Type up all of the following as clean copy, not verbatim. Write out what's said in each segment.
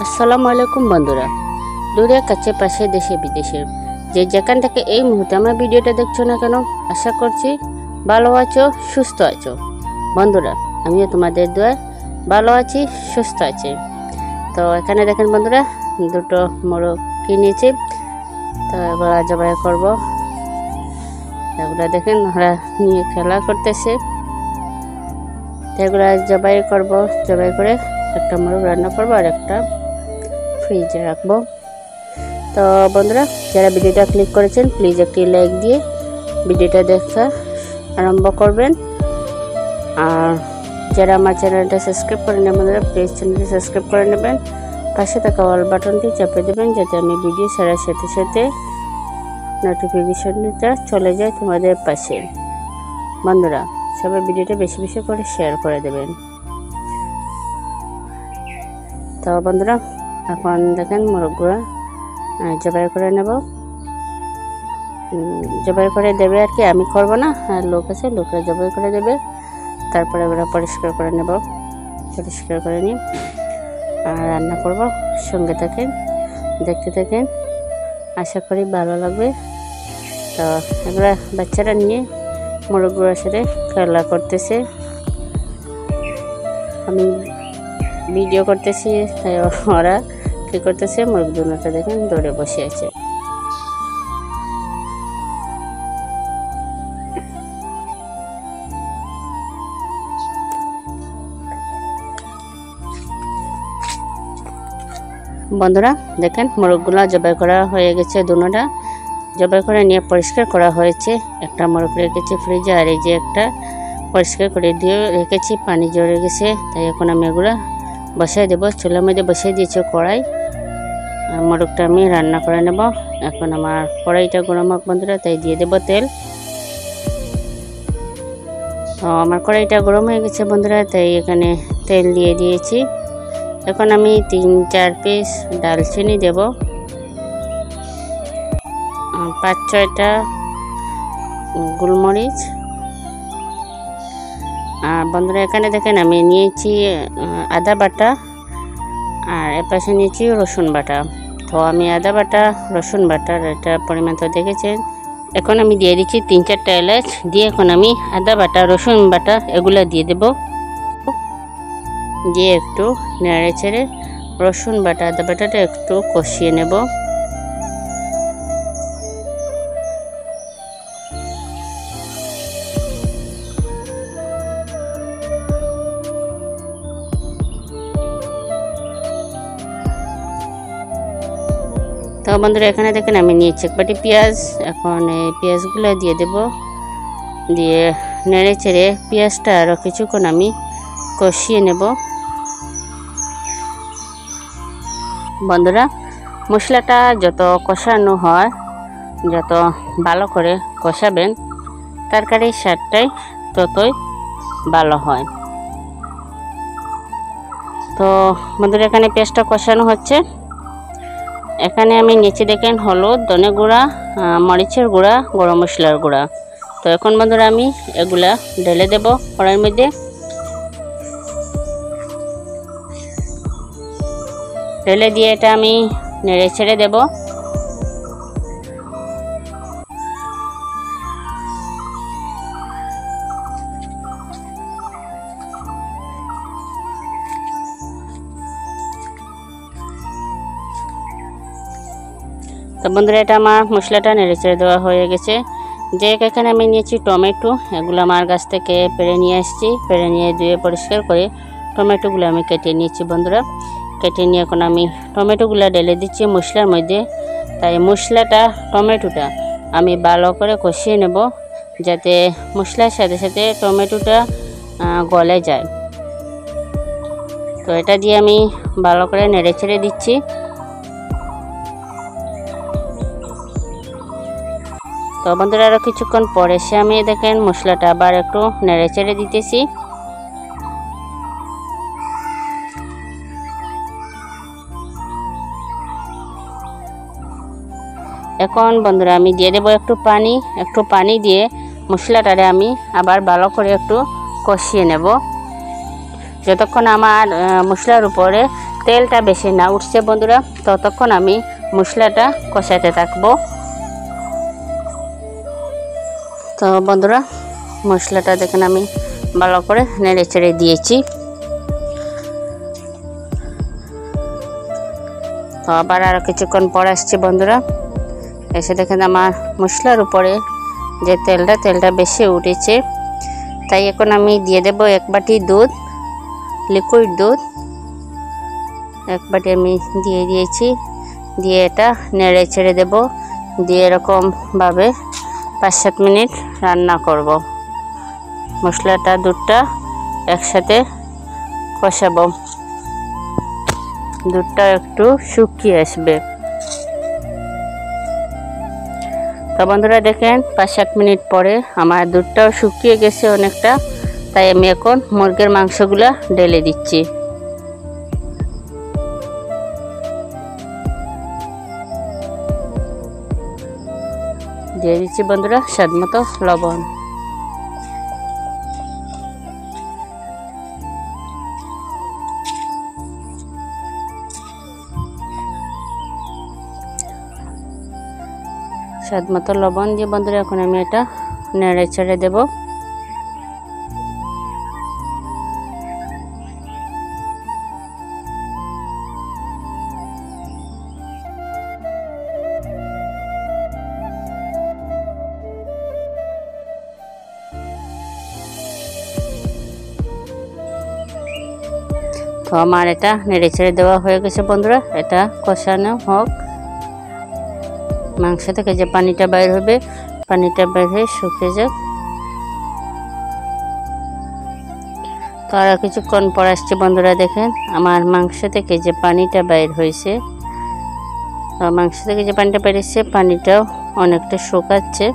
আসসালামু আলাইকুম বন্ধুরা, দূরে কাছে পাশে দেশে বিদেশের যে যেখান থেকে এই মুহূর্তে আমার ভিডিওটা দেখছো না কেন, আশা করছি ভালো আছো, সুস্থ আছো। বন্ধুরা, আমিও তোমাদের দোয়ায় ভালো আছি, সুস্থ আছি। তো এখানে দেখেন বন্ধুরা, দুটো মোরগ কিনেছি। তো এগুলো জবাই করবো। এগুলো দেখেন ওরা নিয়ে খেলা করতেছে। এগুলো জবাই করবো। জবাই করে একটা মোরগ রান্না করবো আর একটা ফ্রিজে রাখবো। তো বন্ধুরা, যারা ভিডিওটা ক্লিক করেছেন প্লিজ একটি লাইক দিয়ে ভিডিওটা দেখা আরম্ভ করবেন। আর যারা আমার চ্যানেলটা সাবস্ক্রাইব করে নেন বন্ধুরা, প্লিজ চ্যানেলটি সাবস্ক্রাইব করে নেবেন। পাশে থাকা অল বাটনটি চাপে দেবেন যাতে আমি ভিডিও ছাড়ার সাথে সাথে নোটিফিকেশনটা চলে যায় তোমাদের পাশে। বন্ধুরা, সবাই ভিডিওটা বেশি বেশি করে শেয়ার করে দেবেন। তো বন্ধুরা, এখন দেখেন মোরগগুলো জবাই করে নেব। জবাই করে দেবে আর কি, আমি করব না, আর লোক আছে, লোকরা জবাই করে দেবে। তারপরে ওরা পরিষ্কার করে নেব। পরিষ্কার করে নিই আর রান্না করব। সঙ্গে থাকেন, দেখতে থাকেন, আশা করি ভালো লাগবে। তো এগুলো বাচ্চারা নিয়ে মোরগগুলোর সাথে খেলা করতেছে। আমি ভিডিও করতেছি, তাই ওরা কী করতেছে, মুরগ দুটোটা দেখেন দৌড়ে বসে আছে। বন্ধুরা দেখেন, মোরগগুলো জবাই করা হয়ে গেছে। দুটোটা জবাই করে নিয়ে পরিষ্কার করা হয়েছে। একটা মোরগ রেখেছি ফ্রিজে, আর এই যে একটা পরিষ্কার করে দিয়ে রেখেছি, পানি জড়ে গেছে। তাই এখন আমি এগুলো বসাই দেবো। চুলার মধ্যে বসিয়ে দিয়েছি কড়াই। মোরগটা আমি রান্না করে নেব। এখন আমার কড়াইটা গরম হোক বন্ধুরা, তাই দিয়ে দেব তেল। আমার কড়াইটা গরম হয়ে গেছে বন্ধুরা, তাই এখানে তেল দিয়ে দিয়েছি। এখন আমি 3-4 পিস ডালচিনি দেব, 5-6টা গোলমরিচ। আর বন্ধুরা, এখানে দেখেন আমি নিয়েছি আদা বাটা, আর এপাশে নিয়েছি রসুন বাটা। তো আমি আদা বাটা রসুন বাটার এটা পরিমাণ তো দেখেছেন। এখন আমি দিয়ে দিচ্ছি 3-4টা এলাচ দিয়ে, এখন আমি আদা বাটা রসুন বাটা এগুলো দিয়ে দেব। দিয়ে একটু নেড়ে ছেড়ে রসুন বাটা আদা বাটাটা একটু কষিয়ে নেব। তো বন্ধুরা, এখানে দেখেন আমি নিয়েছি এক বাটি পেঁয়াজ। এখন এই পেঁয়াজগুলো দিয়ে দেব। দিয়ে নেড়ে চেড়ে পেঁয়াজটা আরও কিছুক্ষণ আমি কষিয়ে নেব। বন্ধুরা, মশলাটা যত কষানো হয়, যত ভালো করে কষাবেন, তরকারির স্বাদটাই ততই ভালো হয়। তো বন্ধুরা, এখানে পেঁয়াজটা কষানো হচ্ছে। এখানে আমি নিচে দেখেন হলুদ, ধনে গুঁড়া, মরিচের গুঁড়া, গরম মশলার গুঁড়া। তো এখন বন্ধুরা আমি এগুলা ঢেলে দেব কড়াইয়ের মধ্যে। ঢেলে দিয়ে এটা আমি নেড়ে ছেড়ে দেব। তো বন্ধুরা, এটা আমার মশলাটা নেড়ে ছেড়ে দেওয়া হয়ে গেছে। যে এখানে আমি নিয়েছি টমেটো, এগুলো আমার গাছ থেকে পেড়ে নিয়ে আসছি। পেড়ে নিয়ে ধুয়ে পরিষ্কার করে টমেটোগুলো আমি কেটে নিয়েছি বন্ধুরা। কেটে নিয়ে এখন আমি টমেটোগুলো ঢেলে দিচ্ছি মশলার মধ্যে। তাই মশলাটা টমেটোটা আমি ভালো করে কষিয়ে নেব, যাতে মশলার সাথে সাথে টমেটোটা গলে যায়। তো এটা দিয়ে আমি ভালো করে নেড়ে ছেড়ে দিচ্ছি। তো বন্ধুরা, আরও কিছুক্ষণ পরে এসে আমি দেখেন মশলাটা আবার একটু নেড়ে চেড়ে দিতেছি। এখন বন্ধুরা আমি দিয়ে দেবো একটু পানি। একটু পানি দিয়ে মশলাটারে আমি আবার ভালো করে একটু কষিয়ে নেব। যতক্ষণ আমার মশলার উপরে তেলটা বেশি না উঠছে বন্ধুরা, ততক্ষণ আমি মশলাটা কষাতে থাকবো। তো বন্ধুরা মশলাটা দেখেন আমি ভালো করে নেড়ে চেড়ে দিয়েছি। তো আবার আরও কিছুক্ষণ পর আসছি বন্ধুরা, এসে দেখেন আমার মশলার উপরে যে তেলটা বেশি উঠেছে। তাই এখন আমি দিয়ে দেব 1 বাটি দুধ, লিকুইড দুধ 1 বাটি আমি দিয়ে দিয়েছি। দিয়ে এটা নেড়ে ছেড়ে দেব, দিয়ে এরকমভাবে 5-7 মিনিট রান্না করব। মশলাটা দুধটা একসাথে কষাবো, দুধটা একটু শুকিয়ে আসবে। তো বন্ধুরা দেখেন 5-7 মিনিট পরে আমার দুধটাও শুকিয়ে গেছে অনেকটা। তাই আমি এখন মুরগির মাংসগুলা ঢেলে দিচ্ছি। দিয়ে দিচ্ছি বন্ধুরা স্বাদ মতো লবণ। স্বাদ মতো লবণ দিয়ে বন্ধুরা এখন আমি এটা নেড়ে ছেড়ে দেব। তো আমার এটা নেড়ে ছেড়ে দেওয়া হয়ে গেছে বন্ধুরা, এটা কষানো হোক। মাংস থেকে যে পানিটা বাইর হবে, পানিটা বের হয়ে শুকিয়ে যাক। তো আর কিছুক্ষণ পর আসছে বন্ধুরা, দেখেন আমার মাংস থেকে যে পানিটা বাইর হয়েছে, মাংস থেকে যে পানিটা বের হয়েছে পানিটাও অনেকটা শুকাচ্ছে।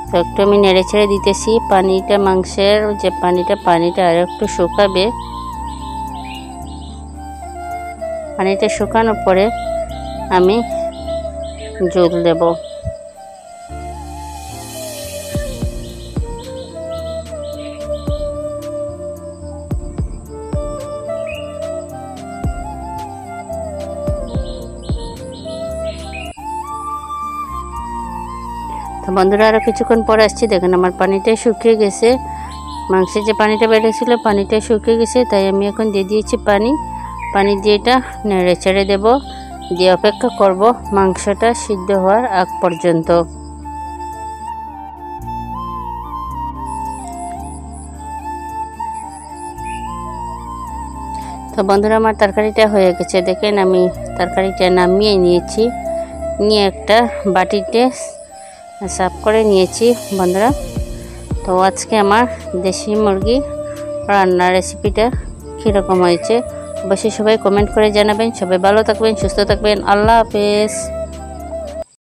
তো একটু আমি নেড়ে ছেড়ে দিতেছি, পানিটা মাংসের যে পানিটা আর একটু শুকাবে। পানিটা শুকানোর পরে আমি জল দেব। তো বন্ধুরা আরও কিছুক্ষণ পরে আসছি, দেখেন আমার পানিটা শুকিয়ে গেছে। মাংসের যে পানিটা বেরিয়েছিল পানিটা শুকিয়ে গেছে। তাই আমি এখন দিয়ে দিয়েছি পানি দিয়ে এটা নেড়ে ছেড়ে দেবো, দিয়ে অপেক্ষা করব মাংসটা সিদ্ধ হওয়ার আগ পর্যন্ত। তো বন্ধুরা আমার তরকারিটা হয়ে গেছে, দেখেন আমি তরকারিটা নামিয়ে নিয়েছি, নিয়ে একটা বাটিতে সার্ভ করে নিয়েছি বন্ধুরা। তো আজকে আমার দেশি মুরগি রান্নার রেসিপিটা কীরকম হয়েছে অবশ্যই সবাই কমেন্ট করে জানাবেন। সবাই ভালো থাকবেন, সুস্থ থাকবেন। আল্লাহ হাফেজ।